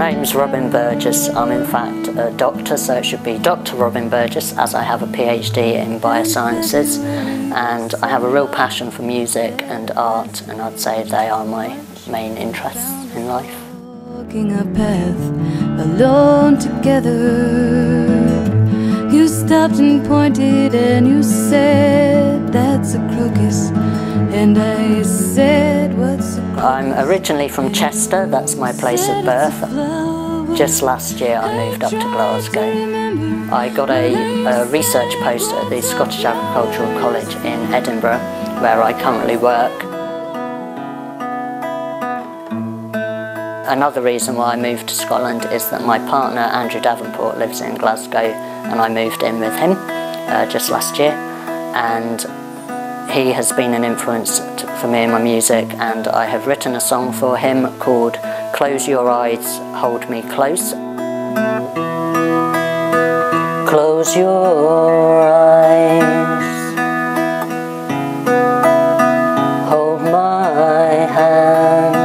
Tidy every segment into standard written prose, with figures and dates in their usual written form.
My name's Robin Burgess. I'm in fact a doctor, so it should be Dr. Robin Burgess, as I have a PhD in biosciences, and I have a real passion for music and art, and I'd say they are my main interests in life. Walking a path alone together, you stopped and pointed and you said, "That's a crocus," and I said, "What's a crocus?" I'm originally from Chester, that's my place of birth. Just last year I moved up to Glasgow. I got a research post at the Scottish Agricultural College in Edinburgh, where I currently work. Another reason why I moved to Scotland is that my partner Andrew Davenport lives in Glasgow, and I moved in with him just last year, and he has been an influence for me in my music, and I have written a song for him called "Close Your Eyes, Hold Me Close." Close your eyes, hold my hand,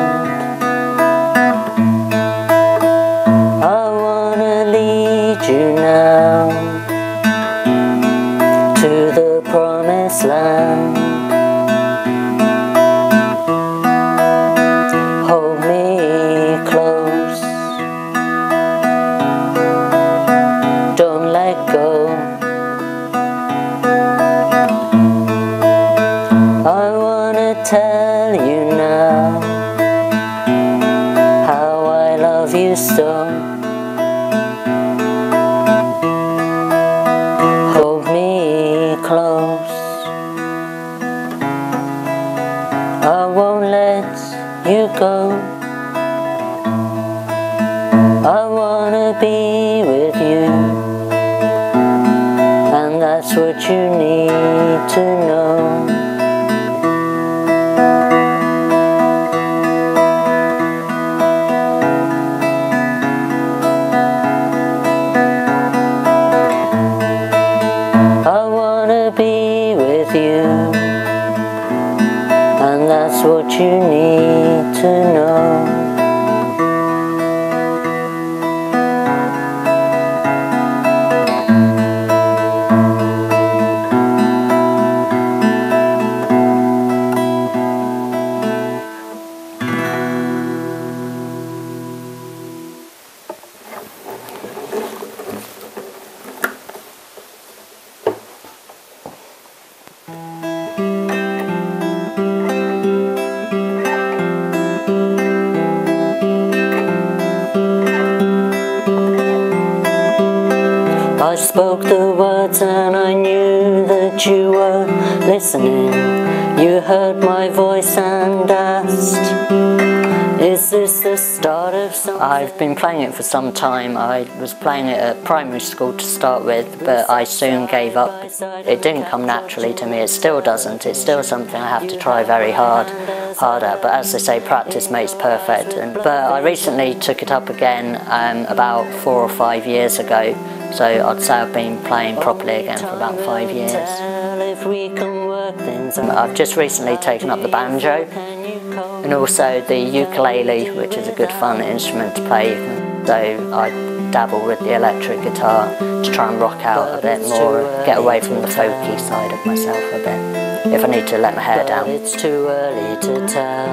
I wanna lead you now to the promised land. Hold me close, don't let go. I wanna tell you now how I love you so. Hold me close, I won't let you go. I wanna be with you, and that's what you need to know. I wanna be with you, and that's what you need to know. I spoke the words and I knew that you were listening. You heard my voice and asked, "Is this the start of something?" I've been playing it for some time. I was playing it at primary school to start with, but I soon gave up. It didn't come naturally to me. It still doesn't. It's still something I have to try very hard at. But as they say, practice makes perfect. But I recently took it up again about 4 or 5 years ago. So I'd say I've been playing properly again for about 5 years. I've just recently taken up the banjo and also the ukulele, which is a good fun instrument to play. So I dabble with the electric guitar to try and rock out a bit more, get away from the folky side of myself a bit, if I need to let my hair down. It's too early to tell.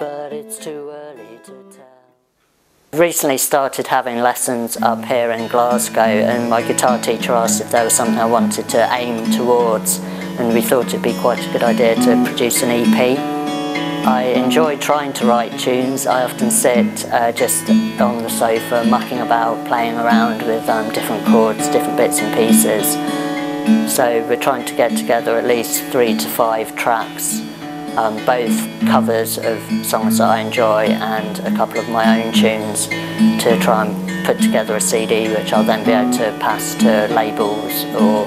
But it's too early to tell. Recently started having lessons up here in Glasgow, and my guitar teacher asked if there was something I wanted to aim towards, and we thought it'd be quite a good idea to produce an EP. I enjoy trying to write tunes. I often sit just on the sofa mucking about, playing around with different chords, different bits and pieces. So we're trying to get together at least 3 to 5 tracks, both covers of songs that I enjoy and a couple of my own tunes, to try and put together a CD which I'll then be able to pass to labels or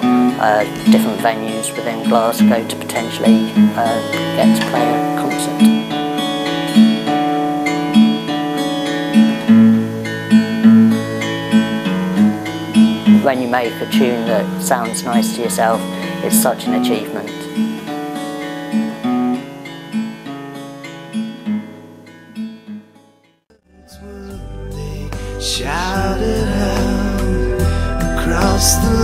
different venues within Glasgow to potentially get to play a concert. When you make a tune that sounds nice to yourself, it's such an achievement.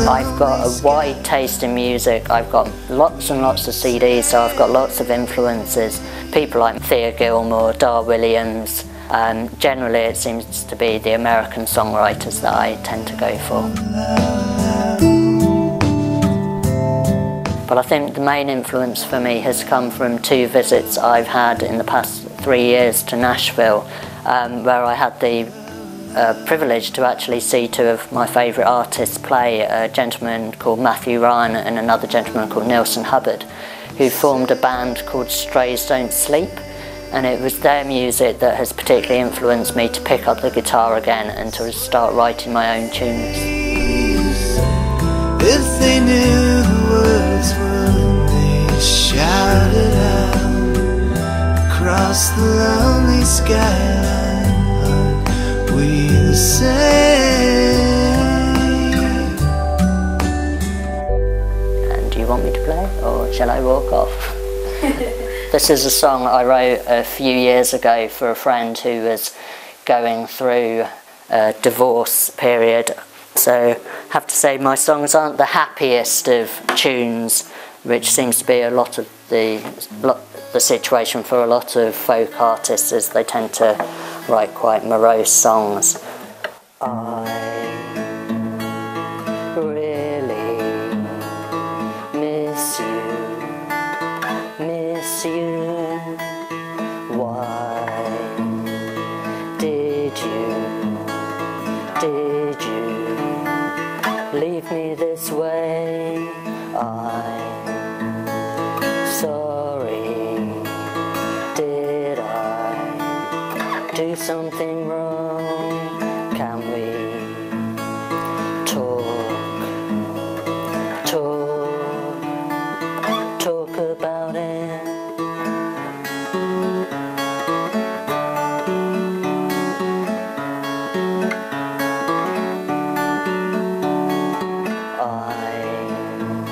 I've got a wide taste in music. I've got lots and lots of CDs, so I've got lots of influences. People like Thea Gilmore, Dar Williams. Generally it seems to be the American songwriters that I tend to go for. But I think the main influence for me has come from 2 visits I've had in the past 3 years to Nashville, where I had the privilege to actually see 2 of my favourite artists play, a gentleman called Matthew Ryan and another gentleman called Nelson Hubbard, who formed a band called Strays Don't Sleep, and it was their music that has particularly influenced me to pick up the guitar again and to start writing my own tunes. If they knew the words when they shouted out across the lonely skyline, we the same. And do you want me to play, or shall I walk off? This is a song I wrote a few years ago for a friend who was going through a divorce period. So I have to say my songs aren't the happiest of tunes, which seems to be a lot of the situation for a lot of folk artists, as they tend to write quite morose songs. I really miss you. Why did you leave me this way? I'm sorry. Did I do something wrong? Can we talk about it? I'm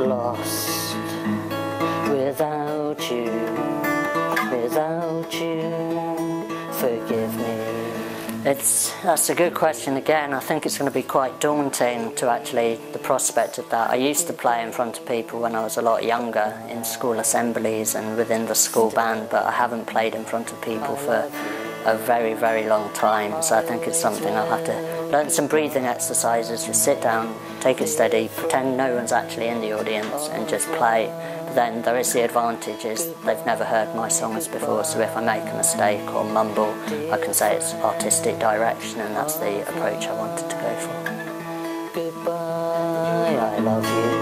lost without you, forgive me. That's a good question again. I think it's going to be quite daunting to actually, the prospect of that. I used to play in front of people when I was a lot younger in school assemblies and within the school band, but I haven't played in front of people for a very, very long time, so I think it's something I'll have to learn some breathing exercises, just sit down, take it steady, pretend no one's actually in the audience and just play. But then there is the advantage is they've never heard my songs before, so if I make a mistake or mumble, I can say it's artistic direction, and that's the approach I wanted to go for. Goodbye, I love you.